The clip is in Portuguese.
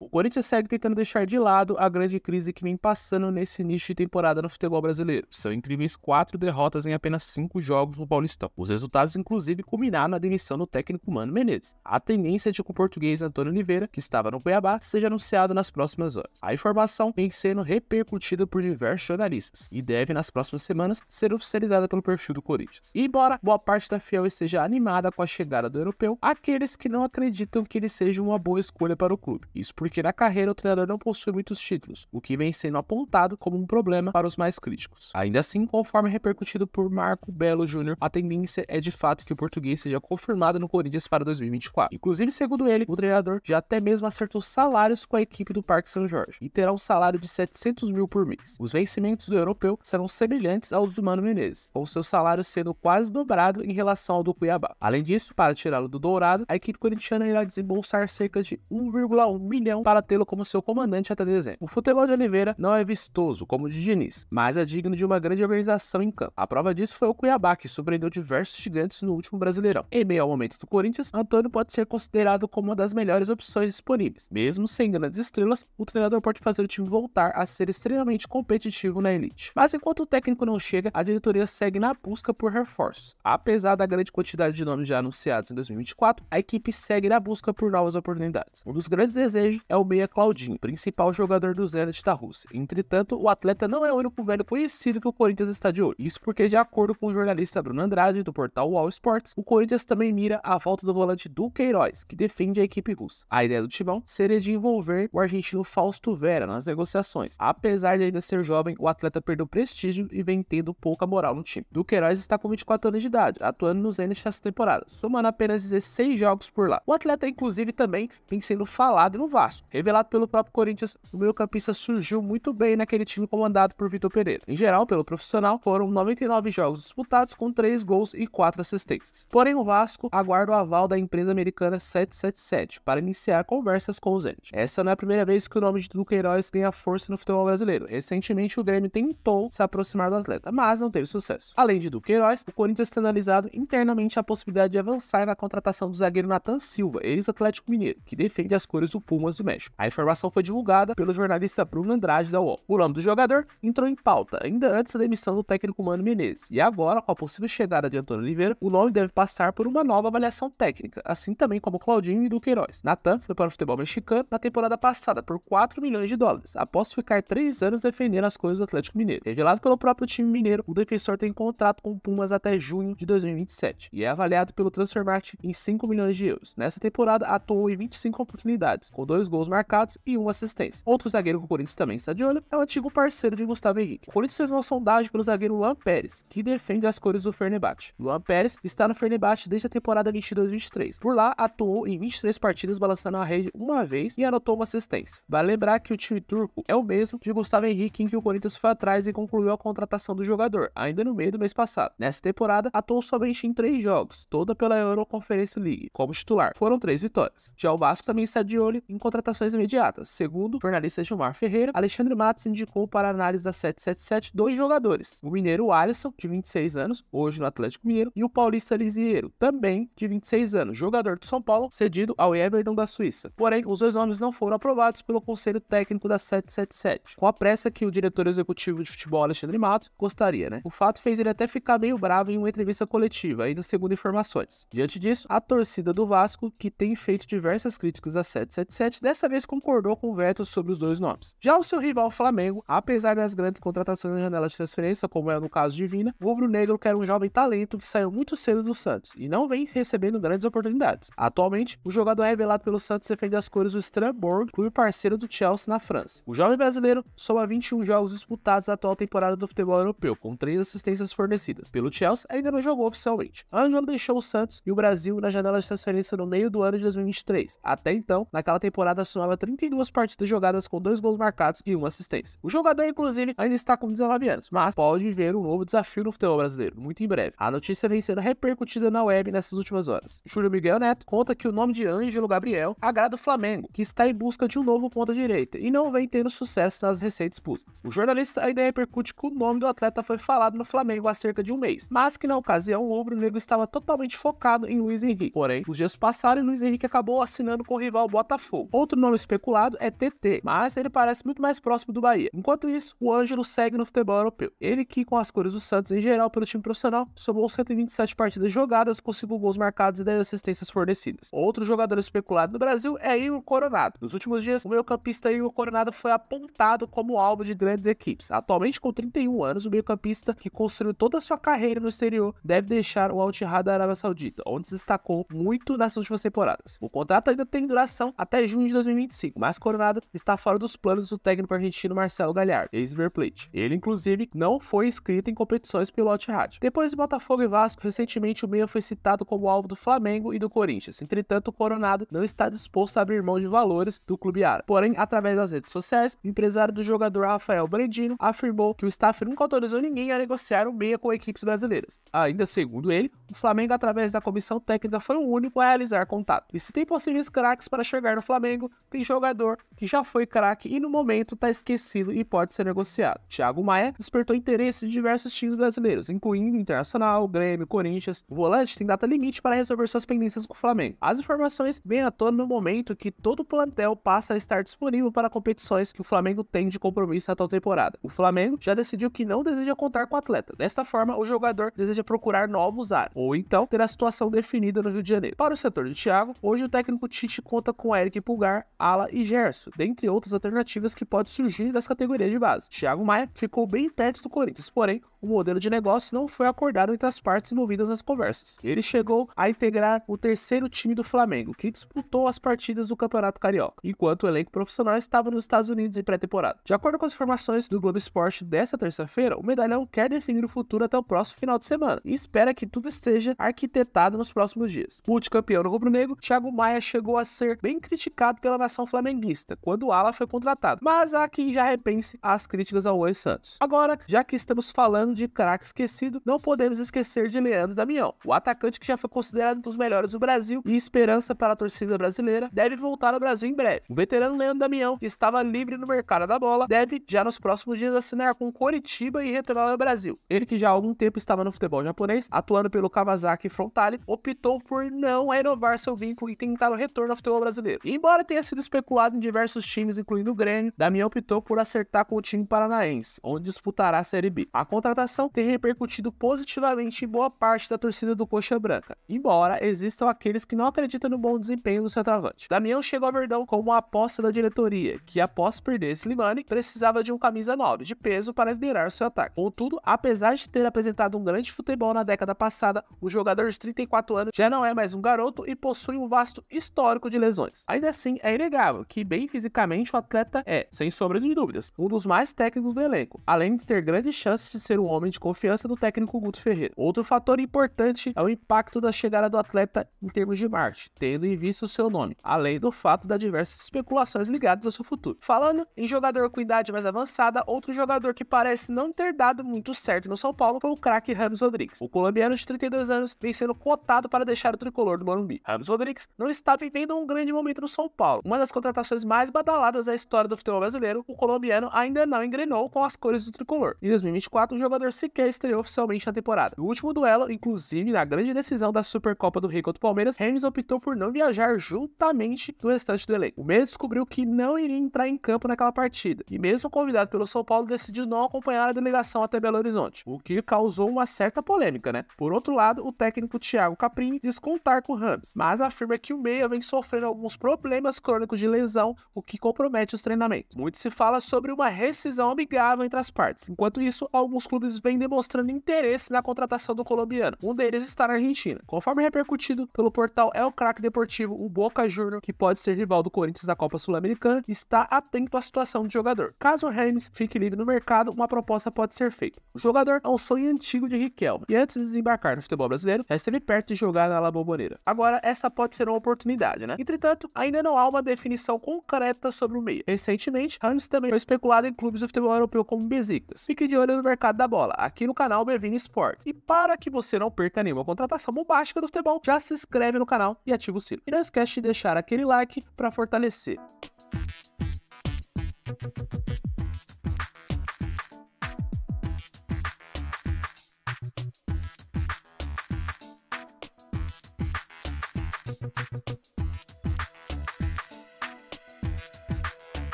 O Corinthians segue tentando deixar de lado a grande crise que vem passando nesse início de temporada no futebol brasileiro. São incríveis 4 derrotas em apenas 5 jogos no Paulistão. Os resultados, inclusive, culminaram na demissão do técnico Mano Menezes. A tendência é de que o português Antônio Oliveira, que estava no Cuiabá, seja anunciado nas próximas horas. A informação vem sendo repercutida por diversos jornalistas e deve, nas próximas semanas, ser oficializada pelo perfil do Corinthians. E embora boa parte da fiel esteja animada com a chegada do europeu, há aqueles que não acreditam que ele seja uma boa escolha para o clube. Isso porque na carreira o treinador não possui muitos títulos, o que vem sendo apontado como um problema para os mais críticos. Ainda assim, conforme repercutido por Marco Belo Júnior, a tendência é de fato que o português seja confirmado no Corinthians para 2024. Inclusive, segundo ele, o treinador já até mesmo acertou salários com a equipe do Parque São Jorge e terá um salário de 700 mil por mês. Os vencimentos do europeu serão semelhantes aos do Mano Menezes, com seu salário sendo quase dobrado em relação ao do Cuiabá. Além disso, para tirá-lo do Dourado, a equipe corintiana irá desembolsar cerca de 1,1 milhão para tê-lo como seu comandante até dezembro. O futebol de Oliveira não é vistoso como o de Diniz, mas é digno de uma grande organização em campo. A prova disso foi o Cuiabá, que surpreendeu diversos gigantes no último Brasileirão. Em meio ao momento do Corinthians, Antônio pode ser considerado como uma das melhores opções disponíveis. Mesmo sem grandes estrelas, o treinador pode fazer o time voltar a ser extremamente competitivo na elite. Mas enquanto o técnico não chega, a diretoria segue na busca por reforços. Apesar da grande quantidade de nomes já anunciados em 2024, a equipe segue na busca por novas oportunidades. Um dos grandes desejos é o meia Claudinho, principal jogador do Zenit da Rússia. Entretanto, o atleta não é o único velho conhecido que o Corinthians está de olho. Isso porque, de acordo com o jornalista Bruno Andrade, do portal All Sports, o Corinthians também mira a volta do volante Duqueiroz, que defende a equipe russa. A ideia do timão seria de envolver o argentino Fausto Vera nas negociações. Apesar de ainda ser jovem, o atleta perdeu prestígio e vem tendo pouca moral no time. Duqueiroz está com 24 anos de idade, atuando no Zenit essa temporada, somando apenas 16 jogos por lá. O atleta, inclusive, também vem sendo falado no Vasco. Revelado pelo próprio Corinthians, o meio-campista surgiu muito bem naquele time comandado por Vitor Pereira. Em geral, pelo profissional, foram 99 jogos disputados com 3 gols e 4 assistências. Porém, o Vasco aguarda o aval da empresa americana 777 para iniciar conversas com o Zenit. Essa não é a primeira vez que o nome de Duqueiroz ganha força no futebol brasileiro. Recentemente, o Grêmio tentou se aproximar do atleta, mas não teve sucesso. Além de Duqueiroz, o Corinthians tem analisado internamente a possibilidade de avançar na contratação do zagueiro Nathan Silva, ex-Atlético Mineiro, que defende as cores do Pumas do México. A informação foi divulgada pelo jornalista Bruno Andrade da UOL. O nome do jogador entrou em pauta ainda antes da demissão do técnico Mano Menezes, e agora, com a possível chegada de Antônio Oliveira, o nome deve passar por uma nova avaliação técnica, assim também como Claudinho e Duqueiroz. Nathan foi para o futebol mexicano na temporada passada por 4 milhões de dólares, após ficar 3 anos defendendo as cores do Atlético Mineiro. Revelado pelo próprio time mineiro, o defensor tem contrato com o Pumas até junho de 2027 e é avaliado pelo Transfermarkt em 5 milhões de euros. Nessa temporada, atuou em 25 oportunidades, com 2 gols marcados e 1 assistência. Outro zagueiro que o Corinthians também está de olho é o antigo parceiro de Gustavo Henrique. O Corinthians fez uma sondagem pelo zagueiro Luan Pérez, que defende as cores do Fenerbahçe. Luan Pérez está no Fenerbahçe desde a temporada 22-23. Por lá, atuou em 23 partidas balançando a rede uma vez e anotou uma assistência. Vale lembrar que o time turco é o mesmo de Gustavo Henrique, em que o Corinthians foi atrás e concluiu a contratação do jogador, ainda no meio do mês passado. Nessa temporada, atuou somente em 3 jogos, toda pela Euro Conference League, como titular. Foram 3 vitórias. Já o Vasco também está de olho em contratações imediatas. Segundo o jornalista Gilmar Ferreira, Alexandre Matos indicou para a análise da 777 2 jogadores: o mineiro Alisson, de 26 anos, hoje no Atlético Mineiro, e o paulista Lisieiro, também de 26 anos, jogador de São Paulo, cedido ao Everton da Suíça. Porém, os 2 nomes não foram aprovados pelo conselho técnico da 777, com a pressa que o diretor executivo de futebol Alexandre Matos gostaria, né? O fato fez ele até ficar meio bravo em uma entrevista coletiva, ainda segundo informações. Diante disso, a torcida do Vasco, que tem feito diversas críticas à 777, dessa vez concordou com o veto sobre os 2 nomes. Já o seu rival Flamengo, apesar das grandes contratações na janela de transferência, como é no caso de Vina, o rubro-negro quer um jovem talento que saiu muito cedo do Santos e não vem recebendo grandes oportunidades. Atualmente, o jogador é revelado pelo Santos defende as cores do Strasbourg, clube parceiro do Chelsea na França. O jovem brasileiro soma 21 jogos disputados na atual temporada do futebol europeu, com 3 assistências fornecidas. Pelo Chelsea, ainda não jogou oficialmente. Ângelo deixou o Santos e o Brasil na janela de transferência no meio do ano de 2023. Até então, naquela temporada, somava 32 partidas jogadas com 2 gols marcados e 1 assistência. O jogador, inclusive, ainda está com 19 anos, mas pode ver um novo desafio no futebol brasileiro, muito em breve. A notícia vem sendo repercutida na web nessas últimas horas. Júlio Miguel Neto conta que o nome de Ângelo Gabriel agrada o Flamengo, que está em busca de um novo ponta-direita e não vem tendo sucesso nas recentes buscas. O jornalista ainda repercute que o nome do atleta foi falado no Flamengo há cerca de um mês, mas que na ocasião o rubro-negro estava totalmente focado em Luiz Henrique. Porém, os dias passaram e Luiz Henrique acabou assinando com o rival Botafogo. Outro Outro nome especulado é TT, mas ele parece muito mais próximo do Bahia. Enquanto isso, o Ângelo segue no futebol europeu. Ele que, com as cores do Santos em geral pelo time profissional, somou 127 partidas jogadas com 5 gols marcados e 10 assistências fornecidas. Outro jogador especulado no Brasil é Igor Coronado. Nos últimos dias, o meio-campista Igor Coronado foi apontado como alvo de grandes equipes. Atualmente, com 31 anos, o meio-campista, que construiu toda a sua carreira no exterior, deve deixar o Al-Ittihad da Arábia Saudita, onde se destacou muito nas últimas temporadas. O contrato ainda tem duração até junho de 2025, mas Coronado está fora dos planos do técnico argentino Marcelo Gallardo, ex-River Plate. Ele, inclusive, não foi inscrito em competições pelo Al-Ittihad. Depois de Botafogo e Vasco, recentemente o meia foi citado como alvo do Flamengo e do Corinthians. Entretanto, o Coronado não está disposto a abrir mão de valores do clube árabe. Porém, através das redes sociais, o empresário do jogador Rafael Brandino afirmou que o staff nunca autorizou ninguém a negociar o meia com equipes brasileiras. Ainda segundo ele, o Flamengo, através da comissão técnica, foi o único a realizar contato. E se tem possíveis craques para chegar no Flamengo, tem jogador que já foi craque e no momento está esquecido e pode ser negociado. Thiago Maia despertou interesse de diversos times brasileiros, incluindo Internacional, Grêmio, Corinthians. O volante tem data limite para resolver suas pendências com o Flamengo. As informações vêm à tona no momento que todo o plantel passa a estar disponível para competições que o Flamengo tem de compromisso até a temporada. O Flamengo já decidiu que não deseja contar com o atleta. Desta forma, o jogador deseja procurar novos ares, ou então ter a situação definida no Rio de Janeiro. Para o setor de Thiago, hoje o técnico Tite conta com Eric Pulgar, Ala e Gerson, dentre outras alternativas que podem surgir das categorias de base. Thiago Maia ficou bem perto do Corinthians, porém, o modelo de negócio não foi acordado entre as partes envolvidas nas conversas. Ele chegou a integrar o terceiro time do Flamengo, que disputou as partidas do Campeonato Carioca, enquanto o elenco profissional estava nos Estados Unidos em pré-temporada. De acordo com as informações do Globo Esporte desta terça-feira, o medalhão quer definir o futuro até o próximo final de semana e espera que tudo esteja arquitetado nos próximos dias. Multicampeão no rubro-negro, Thiago Maia chegou a ser bem criticado pela nação flamenguista quando o Ala foi contratado, mas há quem já repense as críticas ao Oi Santos. Agora, já que estamos falando de craque esquecido, não podemos esquecer de Leandro Damião, o atacante que já foi considerado um dos melhores do Brasil e esperança para a torcida brasileira, deve voltar ao Brasil em breve. O veterano Leandro Damião, que estava livre no mercado da bola, deve já nos próximos dias assinar com Coritiba e retornar ao Brasil. Ele, que já há algum tempo estava no futebol japonês, atuando pelo Kawasaki Frontale, optou por não renovar seu vínculo e tentar o retorno ao futebol brasileiro. E embora tenha sido especulado em diversos times, incluindo o Grêmio, Damião optou por acertar com o time paranaense, onde disputará a Série B. A contratação tem repercutido positivamente em boa parte da torcida do Coxa Branca, embora existam aqueles que não acreditam no bom desempenho do centroavante. Damião chegou ao Verdão como uma aposta da diretoria, que após perder Slimani, precisava de um camisa 9 de peso para liderar seu ataque. Contudo, apesar de ter apresentado um grande futebol na década passada, o jogador de 34 anos já não é mais um garoto e possui um vasto histórico de lesões. Ainda assim, é inegável que, bem fisicamente, o atleta é, sem sombra de dúvidas, um dos mais técnicos do elenco, além de ter grandes chances de ser um homem de confiança do técnico Guto Ferreira. Outro fator importante é o impacto da chegada do atleta em termos de marketing, tendo em vista o seu nome, além do fato das diversas especulações ligadas ao seu futuro. Falando em jogador com idade mais avançada, outro jogador que parece não ter dado muito certo no São Paulo foi o craque James Rodrigues. O colombiano de 32 anos vem sendo cotado para deixar o tricolor do Morumbi. James Rodrigues não está vivendo um grande momento no São Paulo. Uma das contratações mais badaladas da história do futebol brasileiro, o colombiano ainda não engrenou com as cores do tricolor. Em 2024, o jogador sequer estreou oficialmente a temporada. No último duelo, inclusive na grande decisão da Supercopa do Rei contra o Palmeiras, James optou por não viajar juntamente do restante do elenco. O meia descobriu que não iria entrar em campo naquela partida, e mesmo convidado pelo São Paulo, decidiu não acompanhar a delegação até Belo Horizonte, o que causou uma certa polêmica, né? Por outro lado, o técnico Thiago Caprini diz contar com James, mas afirma que o meia vem sofrendo alguns problemas crônicos de lesão, o que compromete os treinamentos. Muito se fala sobre uma rescisão amigável entre as partes. Enquanto isso, alguns clubes vêm demonstrando interesse na contratação do colombiano. Um deles está na Argentina. Conforme repercutido pelo portal El Crack Deportivo, o Boca Juniors, que pode ser rival do Corinthians da Copa Sul-Americana, está atento à situação do jogador. Caso o James fique livre no mercado, uma proposta pode ser feita. O jogador é um sonho antigo de Riquelme, e antes de desembarcar no futebol brasileiro, já esteve perto de jogar na La Bombonera. Agora, essa pode ser uma oportunidade, né? Entretanto, ainda não há uma definição concreta sobre o meia. Recentemente, James também foi especulado em clubes do futebol europeu como Besiktas. Fique de olho no mercado da bola, aqui no canal Bevin Sports. E para que você não perca nenhuma contratação bombástica do futebol, já se inscreve no canal e ativa o sino. E não esquece de deixar aquele like para fortalecer.